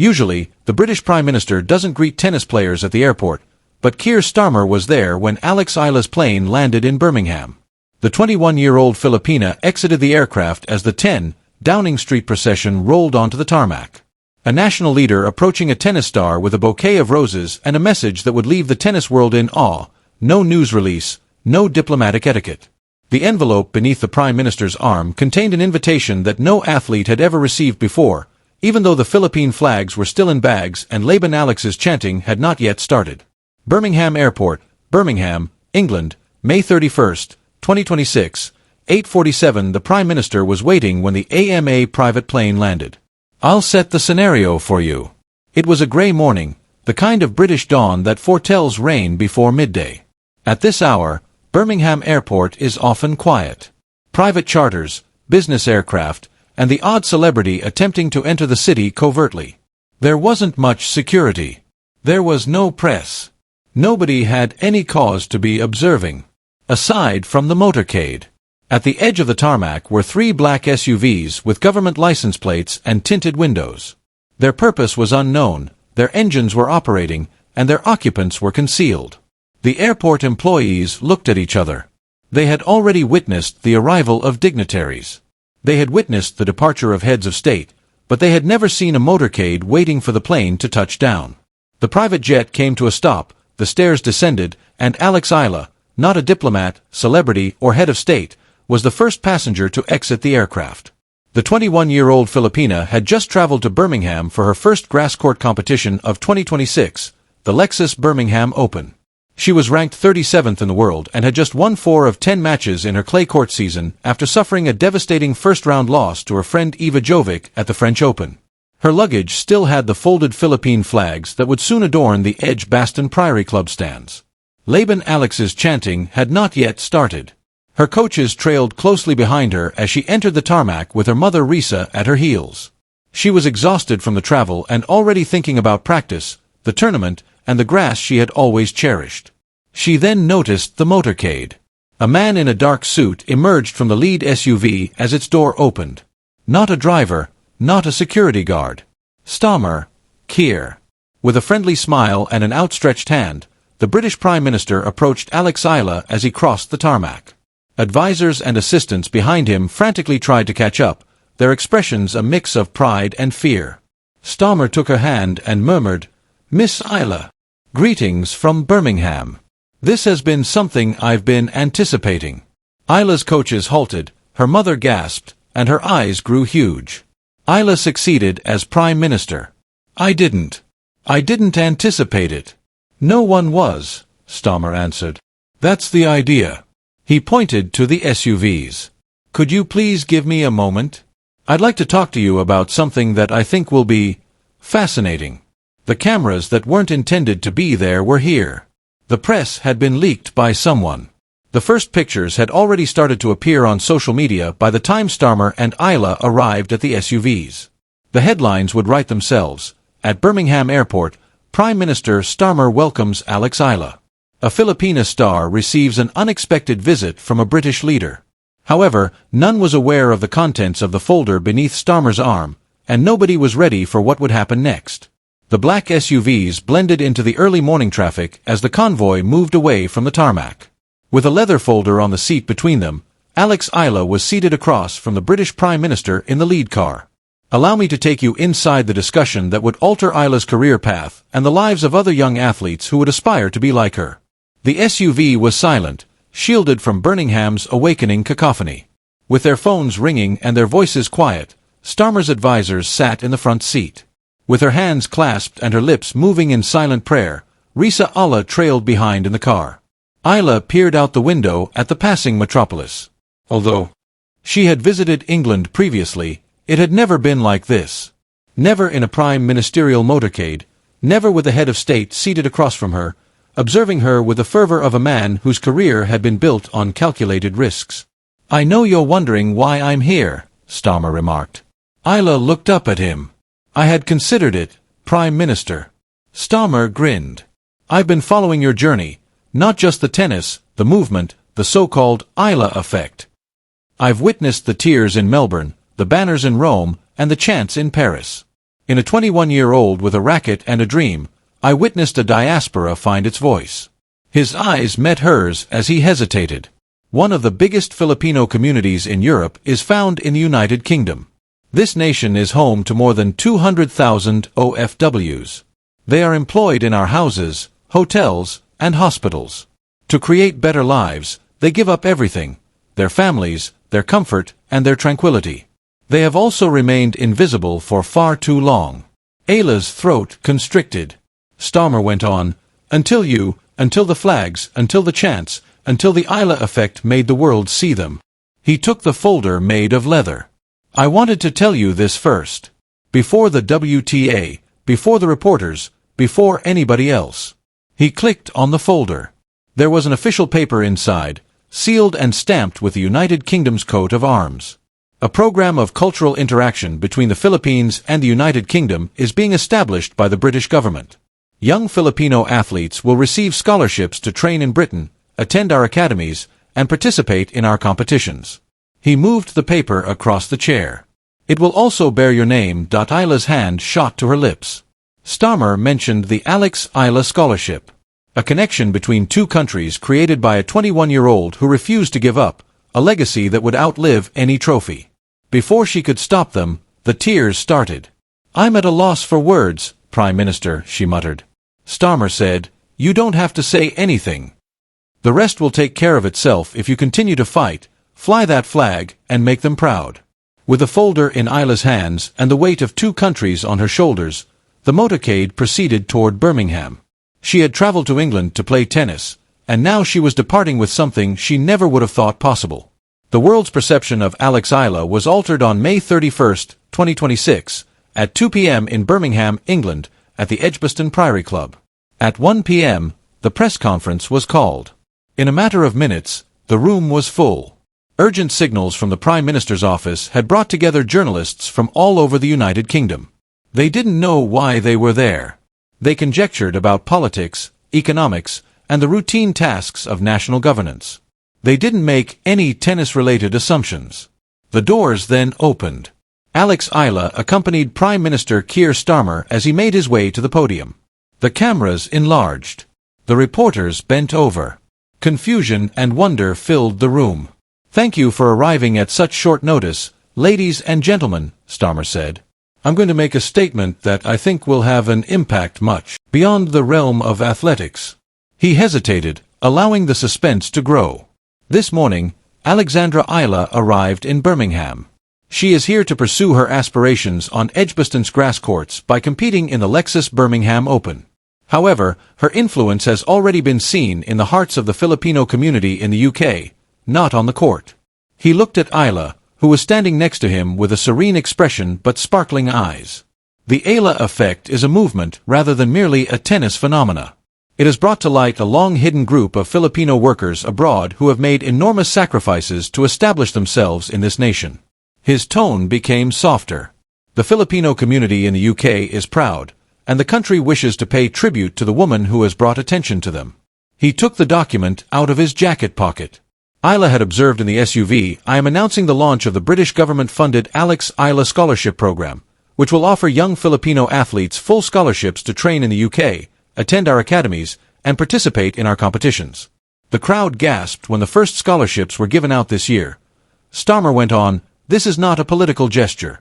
Usually, the British Prime Minister doesn't greet tennis players at the airport, but Keir Starmer was there when Alex Eala's plane landed in Birmingham. The 21-year-old Filipina exited the aircraft as the 10 Downing Street procession rolled onto the tarmac. A national leader approaching a tennis star with a bouquet of roses and a message that would leave the tennis world in awe. No news release, no diplomatic etiquette. The envelope beneath the Prime Minister's arm contained an invitation that no athlete had ever received before, even though the Philippine flags were still in bags and Laban Alex's chanting had not yet started. Birmingham Airport, Birmingham, England, May 31, 2026, 8:47. The Prime Minister was waiting when the AMA private plane landed. I'll set the scenario for you. It was a grey morning, the kind of British dawn that foretells rain before midday. At this hour, Birmingham Airport is often quiet. Private charters, business aircraft, and the odd celebrity attempting to enter the city covertly. There wasn't much security. There was no press. Nobody had any cause to be observing. Aside from the motorcade. At the edge of the tarmac were 3 black SUVs with government license plates and tinted windows. Their purpose was unknown, their engines were operating, and their occupants were concealed. The airport employees looked at each other. They had already witnessed the arrival of dignitaries. They had witnessed the departure of heads of state, but they had never seen a motorcade waiting for the plane to touch down. The private jet came to a stop, the stairs descended, and Alex Eala, not a diplomat, celebrity, or head of state, was the first passenger to exit the aircraft. The 21-year-old Filipina had just traveled to Birmingham for her first grass court competition of 2026, the Lexus Birmingham Open. She was ranked 37th in the world and had just won 4 of 10 matches in her clay court season after suffering a devastating first-round loss to her friend Eva Jovic at the French Open. Her luggage still had the folded Philippine flags that would soon adorn the Edgbaston Priory Club stands. Laban Alex's chanting had not yet started. Her coaches trailed closely behind her as she entered the tarmac with her mother Risa at her heels. She was exhausted from the travel and already thinking about practice, the tournament, and the grass she had always cherished. She then noticed the motorcade. A man in a dark suit emerged from the lead SUV as its door opened. Not a driver, not a security guard. Starmer, Keir. With a friendly smile and an outstretched hand, the British Prime Minister approached Alex Eala as he crossed the tarmac. Advisors and assistants behind him frantically tried to catch up, their expressions a mix of pride and fear. Starmer took her hand and murmured, "Miss Eala. Greetings from Birmingham. This has been something I've been anticipating." Eala's coaches halted, her mother gasped, and her eyes grew huge. Eala succeeded as Prime Minister. I didn't anticipate it. No one was, Starmer answered. That's the idea. He pointed to the SUVs. Could you please give me a moment? I'd like to talk to you about something that I think will be fascinating. The cameras that weren't intended to be there were here. The press had been leaked by someone. The first pictures had already started to appear on social media by the time Starmer and Eala arrived at the SUVs. The headlines would write themselves. At Birmingham Airport, Prime Minister Starmer welcomes Alex Eala. A Filipina star receives an unexpected visit from a British leader. However, none was aware of the contents of the folder beneath Starmer's arm, and nobody was ready for what would happen next. The black SUVs blended into the early morning traffic as the convoy moved away from the tarmac. With a leather folder on the seat between them, Alex Eala was seated across from the British Prime Minister in the lead car. Allow me to take you inside the discussion that would alter Eila's career path and the lives of other young athletes who would aspire to be like her. The SUV was silent, shielded from Birmingham's awakening cacophony. With their phones ringing and their voices quiet, Starmer's advisors sat in the front seat. With her hands clasped and her lips moving in silent prayer, Risa Eala trailed behind in the car. Eala peered out the window at the passing metropolis. Although she had visited England previously, it had never been like this. Never in a prime ministerial motorcade, never with the head of state seated across from her, observing her with the fervor of a man whose career had been built on calculated risks. I know you're wondering why I'm here, Starmer remarked. Eala looked up at him. I had considered it, Prime Minister. Starmer grinned. I've been following your journey, not just the tennis, the movement, the so-called Eala effect. I've witnessed the tears in Melbourne, the banners in Rome, and the chants in Paris. In a 21-year-old with a racket and a dream, I witnessed a diaspora find its voice. His eyes met hers as he hesitated. One of the biggest Filipino communities in Europe is found in the United Kingdom. This nation is home to more than 200,000 OFWs. They are employed in our houses, hotels, and hospitals. To create better lives, they give up everything: their families, their comfort, and their tranquility. They have also remained invisible for far too long. Eala's throat constricted. Starmer went on, until the flags, until the chants, until the Eala effect made the world see them. He took the folder made of leather. I wanted to tell you this first. Before the WTA, before the reporters, before anybody else. He clicked on the folder. There was an official paper inside, sealed and stamped with the United Kingdom's coat of arms. A program of cultural interaction between the Philippines and the United Kingdom is being established by the British government. Young Filipino athletes will receive scholarships to train in Britain, attend our academies, and participate in our competitions. He moved the paper across the chair. It will also bear your name. Eala's hand shot to her lips. Starmer mentioned the Alex Eala Scholarship, a connection between two countries created by a 21-year-old who refused to give up, a legacy that would outlive any trophy. Before she could stop them, the tears started. I'm at a loss for words, Prime Minister, she muttered. Starmer said, you don't have to say anything. The rest will take care of itself if you continue to fight, fly that flag, and make them proud. With the folder in Eala's hands and the weight of two countries on her shoulders, the motorcade proceeded toward Birmingham. She had traveled to England to play tennis, and now she was departing with something she never would have thought possible. The world's perception of Alex Eala was altered on May 31, 2026, at 2 p.m. in Birmingham, England, at the Edgbaston Priory Club. At 1 p.m., the press conference was called. In a matter of minutes, the room was full. Urgent signals from the Prime Minister's office had brought together journalists from all over the United Kingdom. They didn't know why they were there. They conjectured about politics, economics, and the routine tasks of national governance. They didn't make any tennis-related assumptions. The doors then opened. Alex Eala accompanied Prime Minister Keir Starmer as he made his way to the podium. The cameras enlarged. The reporters bent over. Confusion and wonder filled the room. Thank you for arriving at such short notice, ladies and gentlemen, Starmer said. I'm going to make a statement that I think will have an impact much beyond the realm of athletics. He hesitated, allowing the suspense to grow. This morning, Alexandra Eala arrived in Birmingham. She is here to pursue her aspirations on Edgbaston's grass courts by competing in the Lexus Birmingham Open. However, her influence has already been seen in the hearts of the Filipino community in the UK, not on the court. He looked at Eala, who was standing next to him with a serene expression but sparkling eyes. The Eala effect is a movement rather than merely a tennis phenomena. It has brought to light a long-hidden group of Filipino workers abroad who have made enormous sacrifices to establish themselves in this nation. His tone became softer. The Filipino community in the UK is proud, and the country wishes to pay tribute to the woman who has brought attention to them. He took the document out of his jacket pocket. Eala had observed in the SUV, I am announcing the launch of the British government-funded Alex Eala Scholarship Program, which will offer young Filipino athletes full scholarships to train in the UK, attend our academies, and participate in our competitions. The crowd gasped when the first scholarships were given out this year. Starmer went on, this is not a political gesture.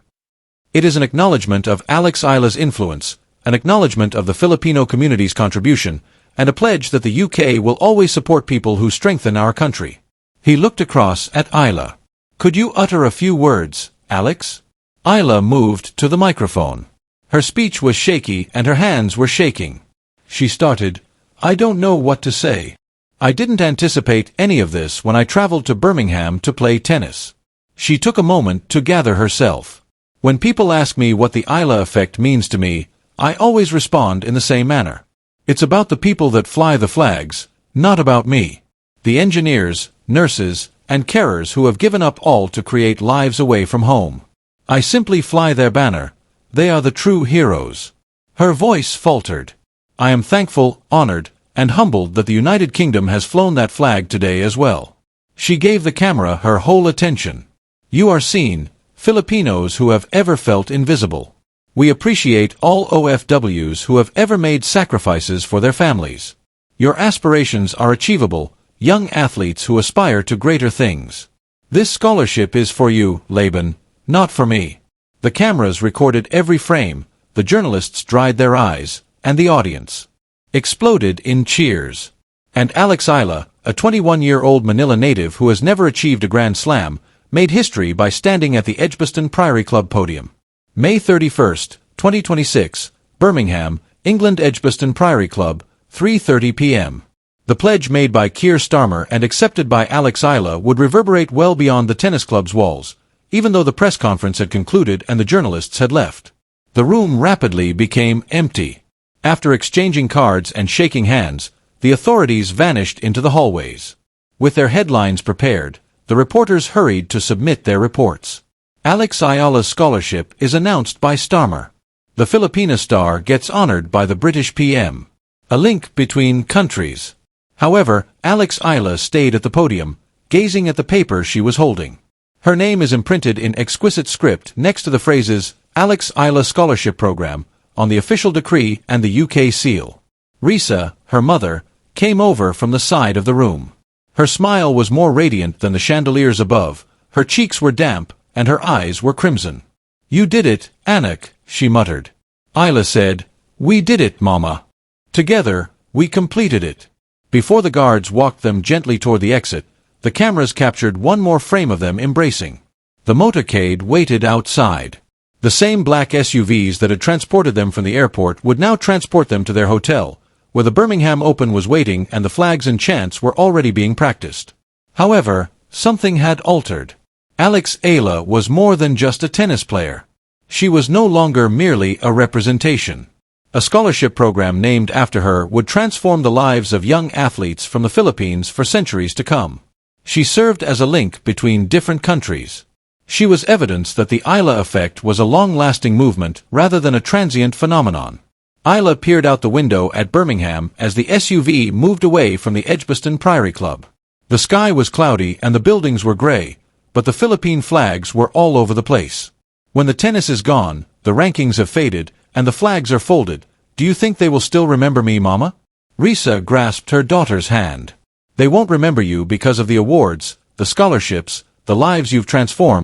It is an acknowledgement of Alex Eala's influence, an acknowledgement of the Filipino community's contribution, and a pledge that the UK will always support people who strengthen our country. He looked across at Eala. Could you utter a few words, Alex? Eala moved to the microphone. Her speech was shaky and her hands were shaking. She started, I don't know what to say. I didn't anticipate any of this when I traveled to Birmingham to play tennis. She took a moment to gather herself. When people ask me what the Eala effect means to me, I always respond in the same manner. It's about the people that fly the flags, not about me. The engineers, nurses, and carers who have given up all to create lives away from home. I simply fly their banner. They are the true heroes. Her voice faltered. I am thankful, honored, and humbled that the United Kingdom has flown that flag today as well. She gave the camera her whole attention. You are seen, Filipinos who have ever felt invisible. We appreciate all OFWs who have ever made sacrifices for their families. Your aspirations are achievable, young athletes who aspire to greater things. This scholarship is for you, Laban, not for me. The cameras recorded every frame, the journalists dried their eyes, and the audience exploded in cheers. And Alex Eala, a 21-year-old Manila native who has never achieved a Grand Slam, made history by standing at the Edgbaston Priory Club podium. May 31, 2026, Birmingham, England. Edgbaston Priory Club, 3:30 p.m. The pledge made by Keir Starmer and accepted by Alex Eala would reverberate well beyond the tennis club's walls, even though the press conference had concluded and the journalists had left. The room rapidly became empty. After exchanging cards and shaking hands, the authorities vanished into the hallways. With their headlines prepared, the reporters hurried to submit their reports. Alex Eala's scholarship is announced by Starmer. The Filipino star gets honored by the British PM. A link between countries. However, Alex Eala stayed at the podium, gazing at the paper she was holding. Her name is imprinted in exquisite script next to the phrases, Alex Eala Scholarship Program, on the official decree and the UK seal. Risa, her mother, came over from the side of the room. Her smile was more radiant than the chandeliers above, her cheeks were damp, and her eyes were crimson. You did it, Anak, she muttered. Eala said, We did it, Mama. Together, we completed it. Before the guards walked them gently toward the exit, the cameras captured one more frame of them embracing. The motorcade waited outside. The same black SUVs that had transported them from the airport would now transport them to their hotel, where the Birmingham Open was waiting and the flags and chants were already being practiced. However, something had altered. Alex Eala was more than just a tennis player. She was no longer merely a representation. A scholarship program named after her would transform the lives of young athletes from the Philippines for centuries to come. She served as a link between different countries. She was evidence that the Eala effect was a long-lasting movement rather than a transient phenomenon. Eala peered out the window at Birmingham as the SUV moved away from the Edgbaston Priory Club. The sky was cloudy and the buildings were gray, but the Philippine flags were all over the place. When the tennis is gone, the rankings have faded, and the flags are folded, do you think they will still remember me, Mama? Risa grasped her daughter's hand. They won't remember you because of the awards, the scholarships, the lives you've transformed.